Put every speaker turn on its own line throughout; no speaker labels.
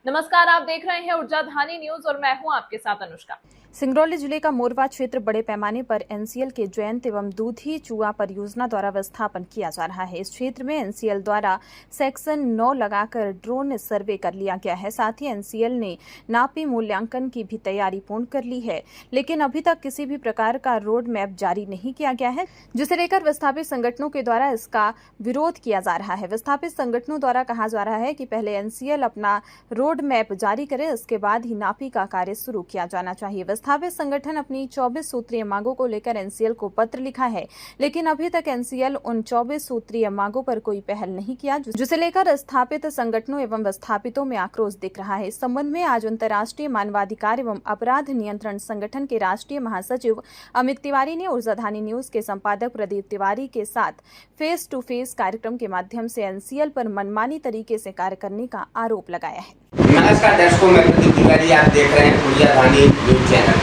नमस्कार, आप देख रहे हैं ऊर्जा धानी न्यूज और मैं हूं आपके साथ अनुष्का।
सिंगरौली जिले का मोरवा क्षेत्र बड़े पैमाने पर एनसीएल के जयंत एवं दूधी चूहा परियोजना द्वारा विस्थापन किया जा रहा है। इस क्षेत्र में एनसीएल द्वारा सेक्शन 9 लगाकर ड्रोन सर्वे कर लिया गया है। साथ ही एनसीएल ने नापी मूल्यांकन की भी तैयारी पूर्ण कर ली है, लेकिन अभी तक किसी भी प्रकार का रोड मैप जारी नहीं किया गया है, जिसे लेकर विस्थापित संगठनों के द्वारा इसका विरोध किया जा रहा है। विस्थापित संगठनों द्वारा कहा जा रहा है कि पहले एनसीएल अपना रोड मैप जारी करे, इसके बाद ही नापी का कार्य शुरू किया जाना चाहिए। विस्थापित संगठन अपनी 24 सूत्रीय मांगों को लेकर एनसीएल को पत्र लिखा है, लेकिन अभी तक एनसीएल उन 24 सूत्रीय मांगों पर कोई पहल नहीं किया, जिसे लेकर स्थापित संगठनों एवं विस्थापितों में आक्रोश दिख रहा है। इस संबंध में आज अंतर्राष्ट्रीय मानवाधिकार एवं अपराध नियंत्रण संगठन के राष्ट्रीय महासचिव अमित तिवारी ने ऊर्जा धानी न्यूज के संपादक प्रदीप तिवारी के साथ फेस टू फेस कार्यक्रम के माध्यम से एनसीएल पर मनमानी तरीके से कार्य करने का आरोप लगाया है।
नमस्कार दर्शकों, मैं प्रदीप तिवारी, आप देख रहे हैं ऊर्जा धानी न्यूज चैनल।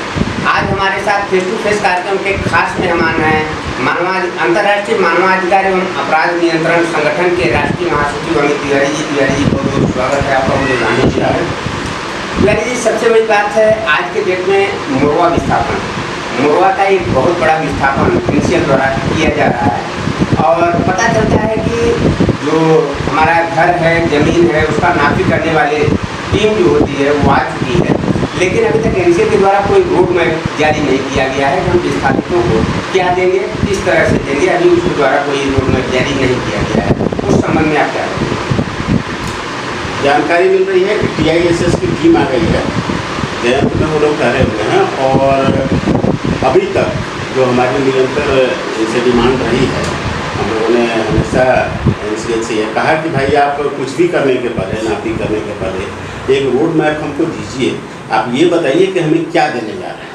आज हमारे साथ फेस टू फेस कार्यक्रम के खास मेहमान हैं अंतर्राष्ट्रीय मानवाधिकार एवं अपराध नियंत्रण संगठन के राष्ट्रीय महासचिव अमित तिवारी जी। तिवारी जी, बहुत बहुत स्वागत है आपका ऊर्जा धानी चैनल। तिवारी जी, सबसे बड़ी बात है आज के डेट में मोरवा विस्थापन, मोरवा का एक बहुत बड़ा विस्थापन एनसीएल द्वारा किया जा रहा है और पता चलता है कि जो हमारा घर है, जमीन है, उसका नापी करने वाले टीम जो होती है वो आ चुकी है, लेकिन अभी तक एनसीएल के द्वारा कोई रोड मैप जारी नहीं किया गया है। हम विस्थापितों को क्या देंगे, किस तरह से देंगे, अभी उसके द्वारा कोई रोड मैप जारी नहीं किया गया है। उस संबंध में आप क्या करेंगे?
जानकारी मिल रही है कि टीआईएसएस की टीम आ गई है, जयंत में वो लोग ठहरे हुए हैं और अभी तक जो हमारी निरंतर इनसे डिमांड रही है, हम लोगों ने हमेशा एनसीएल से ये कहा कि भाई आप कुछ भी करने के पहले, नापी करने के पहले एक रोड मैप हमको दीजिए। आप ये बताइए कि हमें क्या देने जा रहे हैं,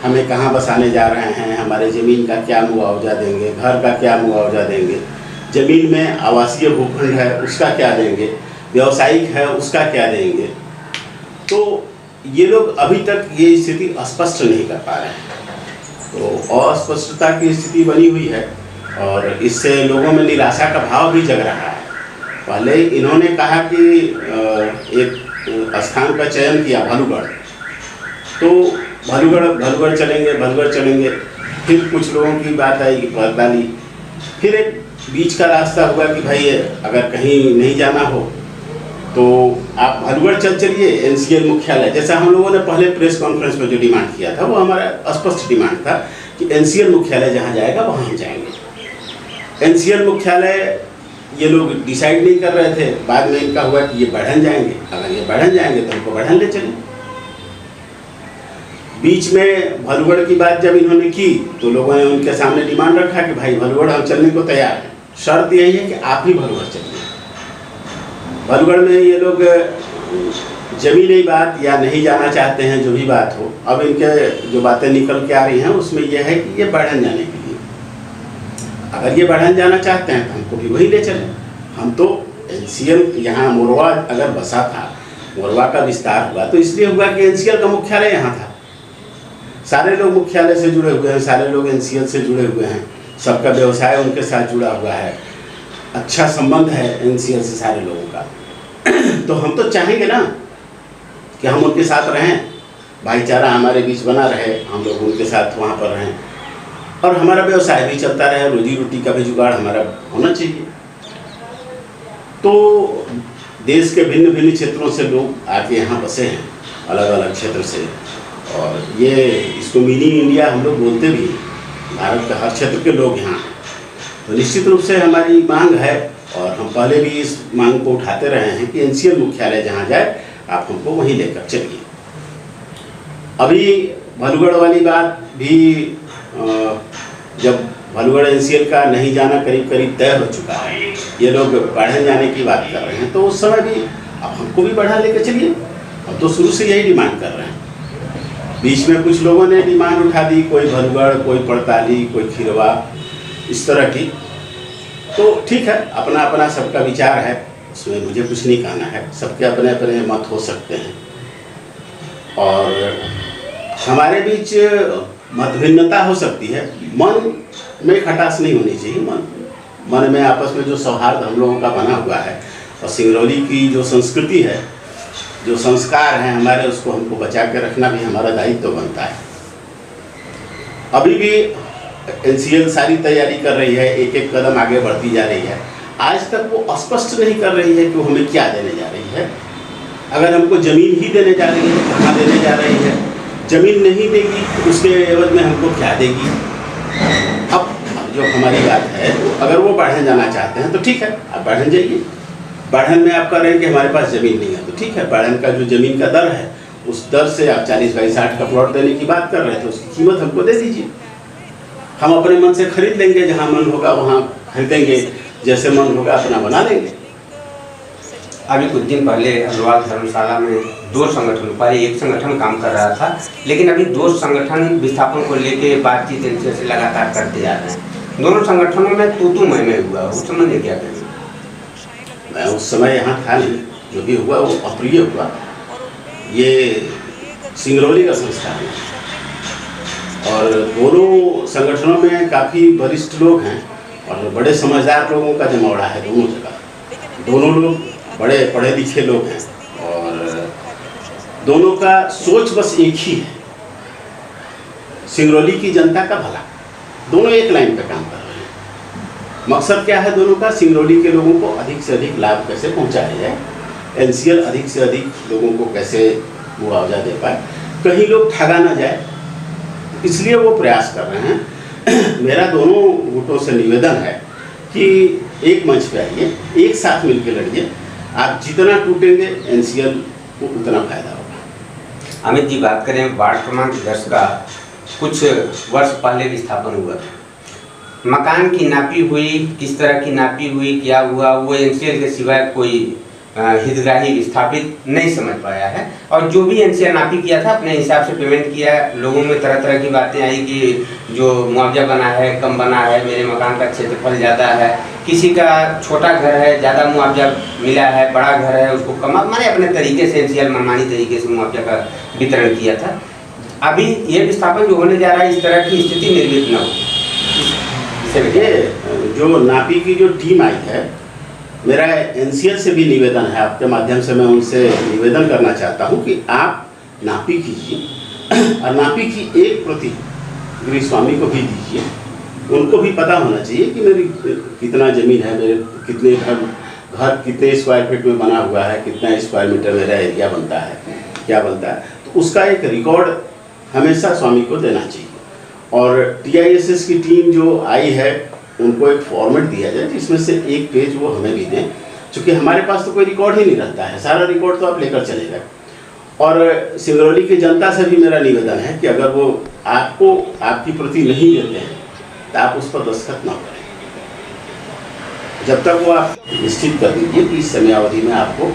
हमें कहाँ बसाने जा रहे हैं, हमारे ज़मीन का क्या मुआवजा देंगे, घर का क्या मुआवजा देंगे, ज़मीन में आवासीय भूखंड है उसका क्या देंगे, व्यावसायिक है उसका क्या देंगे। तो ये लोग अभी तक ये स्थिति स्पष्ट नहीं कर पा रहे हैं, तो अस्पष्टता की स्थिति बनी हुई है और इससे लोगों में निराशा का भाव भी जग रहा है। पहले इन्होंने कहा कि एक स्थान का चयन किया भालूगढ़, तो भालूगढ़ चलेंगे, फिर कुछ लोगों की बात आई कि बरदाली, फिर एक बीच का रास्ता हुआ कि भाई अगर कहीं नहीं जाना हो तो आप भालूगढ़ चलिए एनसीएल मुख्यालय। जैसा हम लोगों ने पहले प्रेस कॉन्फ्रेंस में जो डिमांड किया था वो हमारा स्पष्ट डिमांड था कि एनसीएल मुख्यालय जहाँ जाएगा वहाँ हम जाएंगे। एनसीएल मुख्यालय ये लोग डिसाइड नहीं कर रहे थे, बाद में इनका हुआ कि ये बढ़न जाएंगे, अगर ये बढ़न जाएंगे तो हमको बढ़न ले चलें। बीच में भालूगढ़ की बात जब इन्होंने की तो लोगों ने उनके सामने डिमांड रखा कि भाई भालूगढ़ हम चलने को तैयार हैं, शर्त यही है कि आप ही भालूगढ़ चलिए। भालूगढ़ में ये लोग जमीनी बात या नहीं जाना चाहते हैं, जो भी बात हो, अब इनके जो बातें निकल के आ रही हैं उसमें यह है कि ये बढ़न जाने के लिए, अगर ये बढ़न जाना चाहते हैं तो हमको भी वही ले चलें। हम तो एनसीएल यहाँ मोरवा अगर बसा था, मोरवा का विस्तार हुआ तो इसलिए हुआ कि एनसीएल का मुख्यालय यहाँ था, सारे लोग मुख्यालय से जुड़े हुए हैं, सारे लोग एनसीएल से जुड़े हुए हैं, सबका व्यवसाय उनके साथ जुड़ा हुआ है, अच्छा संबंध है एनसीएल से सारे लोगों का। तो हम तो चाहेंगे ना कि हम उनके साथ रहें, भाईचारा हमारे बीच बना रहे, हम लोग उनके साथ वहाँ पर रहें और हमारा व्यवसाय भी चलता रहे, रोजी रोटी का भी जुगाड़ हमारा होना चाहिए। तो देश के भिन्न भिन्न क्षेत्रों से लोग आके यहाँ बसे हैं, अलग अलग क्षेत्र से, और ये इसको मिनी इंडिया हम लोग बोलते भी, भारत के हर क्षेत्र के लोग यहाँ हैं। तो निश्चित रूप से हमारी मांग है और हम पहले भी इस मांग को उठाते रहे हैं कि एनसीएल मुख्यालय जहाँ जाए आप हमको वहीं लेकर चलिए। अभी भालूगढ़ वाली बात भी जब भालूगढ़ एनसीएल का नहीं जाना करीब करीब तय हो चुका है, ये लोग बढ़न जाने की बात कर रहे हैं, तो उस समय भी अब हमको भी बढ़ा लेकर चलिए। हम तो शुरू से यही डिमांड कर रहे हैं। बीच में कुछ लोगों ने डिमांड उठा दी, कोई भालूगढ़, कोई पड़ताली, कोई खिरवा, इस तरह की। तो ठीक है, अपना अपना सबका विचार है, उसमें मुझे कुछ नहीं कहना है, सबके अपने अपने मत हो सकते हैं और हमारे बीच मत भिन्नता हो सकती है, मन में खटास नहीं होनी चाहिए। मन में आपस में जो सौहार्द हम लोगों का बना हुआ है और सिंगरौली की जो संस्कृति है जो संस्कार हैं हमारे, उसको हमको बचा के रखना भी हमारा दायित्व बनता है। अभी भी एनसीएल सारी तैयारी कर रही है, एक एक कदम आगे बढ़ती जा रही है। आज तक वो स्पष्ट नहीं कर रही है कि वो हमें क्या देने जा रही है। अगर हमको ज़मीन ही देने जा रही है तो कहाँ देने जा रही है, ज़मीन नहीं देगी तो उसके एवज में हमको क्या देगी। अब जो हमारी बात है, तो अगर वो बढ़न जाना चाहते हैं तो ठीक है, आप बढ़न जाइए। बढ़न में आप कह रहे हैं कि हमारे पास ज़मीन नहीं है, तो ठीक है, बढ़न का जो ज़मीन का दर है उस दर से आप 40 बाई 60 का प्लॉट देने की बात कर रहे थे, उसकी कीमत हमको दे दीजिए। हम अपने मन से खरीद लेंगे, जहाँ मन होगा वहाँ खरीदेंगे, जैसे मन होगा अपना बना लेंगे।
अभी कुछ दिन पहले अग्रवाल धर्मशाला में 2 संगठन, पहले एक संगठन काम कर रहा था, लेकिन अभी 2 संगठन विस्थापन को लेके बातचीत एनसीएल से लगातार करते जा रहे हैं। दोनों संगठनों में तू मैं हुआ, उस समय क्या करें?
मैं उस समय यहाँ था नहीं, जो भी हुआ वो अप्रिय हुआ। ये सिंगरौली का संस्थान है और दोनों संगठनों में काफ़ी वरिष्ठ लोग हैं और बड़े समझदार लोगों का जमावड़ा है दोनों जगह। दोनों लोग बड़े पढ़े लिखे लोग हैं और दोनों का सोच बस एक ही है, सिंगरौली की जनता का भला। दोनों एक लाइन पे काम कर रहे हैं। मकसद क्या है दोनों का? सिंगरौली के लोगों को अधिक से अधिक लाभ कैसे पहुंचाया जाए, एनसीएल अधिक से अधिक लोगों को कैसे मुआवजा दे पाए, कहीं लोग ठगा ना जाए, इसलिए वो प्रयास कर रहे हैं। मेरा दोनों गुटों से निवेदन है कि एक मंच पे आइए, एक साथ मिलकर लड़िए। आप जितना टूटेंगे एनसीएल को उतना फायदा होगा।
अमित जी, बात करें वार्ड क्रमांक 10 का, कुछ वर्ष पहले विस्थापन हुआ था। मकान की नापी हुई, किस तरह की नापी हुई, क्या हुआ, वो एनसीएल के सिवाय कोई हितग्राही विस्थापित नहीं समझ पाया है। और जो भी एनसीएल नापी किया था अपने हिसाब से पेमेंट किया। लोगों में तरह तरह की बातें आई कि जो मुआवजा बना है कम बना है, मेरे मकान का क्षेत्रफल ज़्यादा है, किसी का छोटा घर है ज़्यादा मुआवजा मिला है, बड़ा घर है उसको कम, मैंने अपने तरीके से एनसीएल मनमानी तरीके से मुआवजा का वितरण किया था। अभी ये विस्थापन जो होने जा रहा है, इस तरह की स्थिति निर्मित न हो।
देखिए, जो नापी की जो टीम आई है, मेरा एनसीएल से भी निवेदन है, आपके माध्यम से मैं उनसे निवेदन करना चाहता हूं कि आप नापी कीजिए और नापी की एक प्रति गृह स्वामी को भी दीजिए। उनको भी पता होना चाहिए कि मेरी कितना ज़मीन है, मेरे कितने घर कितने स्क्वायर फीट में बना हुआ है, कितना स्क्वायर मीटर मेरा एरिया बनता है, क्या बनता है। तो उसका एक रिकॉर्ड हमेशा स्वामी को देना चाहिए। और टीआईएसएस की टीम जो आई है उनको एक फॉर्मेट दिया जाए जिसमें से एक पेज वो हमें भी दें, क्योंकि हमारे पास तो कोई रिकॉर्ड ही नहीं रहता है, सारा रिकॉर्ड तो आप लेकर चले गए। और सिंगरौली की जनता से भी मेरा निवेदन है कि अगर वो आपको आपकी प्रति नहीं देते हैं तो आप उस पर दस्तखत ना करें, जब तक वो आप निश्चित कर दीजिए कि इस समयावधि में आपको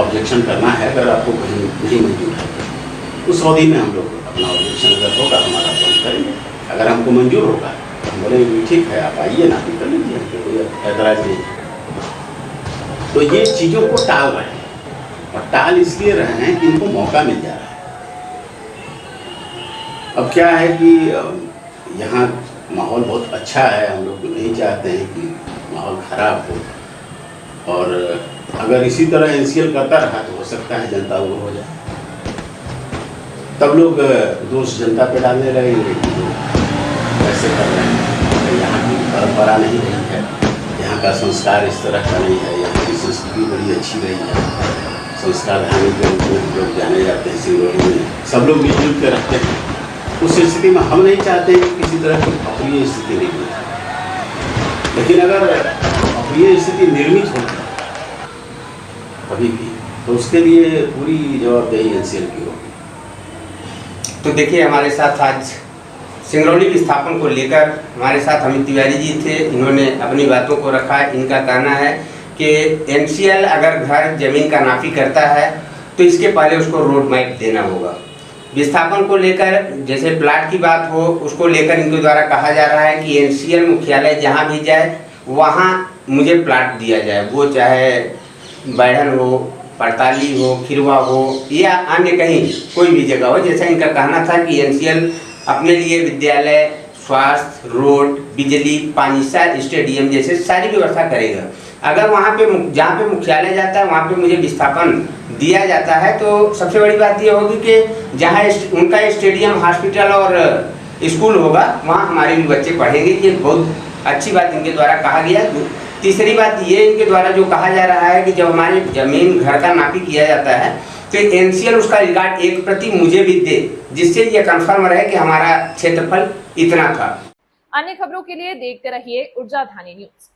ऑब्जेक्शन करना है। अगर आपको कहीं नहीं मंजूर है उस अवधि में हम लोग अपना ऑब्जेक्शन अगर होगा हमारा बंद करेंगे। अगर हमको मंजूर होगा तो हम बोलेंगे ठीक है, आप आइए ना, कर लीजिए, हमको कोई ऐतराज़ नहीं। तो ये चीज़ों को टाल रहे हैं और टाल इसलिए रहे हैं कि इनको मौका मिल जा रहा है। अब क्या है कि यहाँ माहौल बहुत अच्छा है, हम लोग नहीं चाहते हैं कि माहौल ख़राब हो। और अगर इसी तरह एनसीएल करता रहा तो हो सकता है जनता वो हो जाए, तब लोग दोष जनता पे डालने लगेंगे कि कैसे कर रहे हैं। यहाँ की परंपरा नहीं रही है, यहाँ का संस्कार इस तरह का नहीं है, यहाँ की संस्कृति बड़ी अच्छी रही है, संस्कार धानी के रूप में लोग जाने जाते हैं। सिंगरौली में सब लोग मिलजुल के रहते हैं। उस स्थिति में हम नहीं चाहते कि किसी तरह की अप्रिय स्थिति निर्मित हो। लेकिन अगर अप्रिय स्थिति निर्मित हो कभी भी, तो उसके लिए पूरी जवाबदेही एनसीएल की होगी।
तो देखिए, हमारे साथ आज सिंगरौली विस्थापन को लेकर हमारे साथ अमित तिवारी जी थे। इन्होंने अपनी बातों को रखा। इनका कहना है कि एनसीएल अगर घर जमीन का नापी करता है तो इसके पहले उसको रोड मैप देना होगा। विस्थापन को लेकर जैसे प्लाट की बात हो, उसको लेकर इनके द्वारा कहा जा रहा है कि एनसीएल मुख्यालय जहाँ भी जाए वहाँ मुझे प्लाट दिया जाए, वो चाहे बैठन हो, पड़ताली हो, खिरवा हो या अन्य कहीं कोई भी जगह हो। जैसा इनका कहना था कि एनसीएल अपने लिए विद्यालय, स्वास्थ्य, रोड, बिजली, पानी, स्टेडियम जैसे सारी व्यवस्था करेगा। अगर वहाँ पे जहाँ पे मुख्यालय जाता है वहाँ पे मुझे विस्थापन दिया जाता है तो सबसे बड़ी बात ये होगी कि जहाँ उनका स्टेडियम, हॉस्पिटल और स्कूल होगा वहाँ हमारे भी बच्चे पढ़ेंगे। ये बहुत अच्छी बात इनके द्वारा कहा गया। तीसरी बात ये इनके द्वारा जो कहा जा रहा है कि जब हमारी ज़मीन घर का नापी किया जाता है तो एनसीएल उसका रिकॉर्ड एक प्रति मुझे भी दे, जिससे ये कंफर्म रहे कि हमारा क्षेत्रफल इतना था।
अन्य खबरों के लिए देखते रहिए ऊर्जा धानी न्यूज।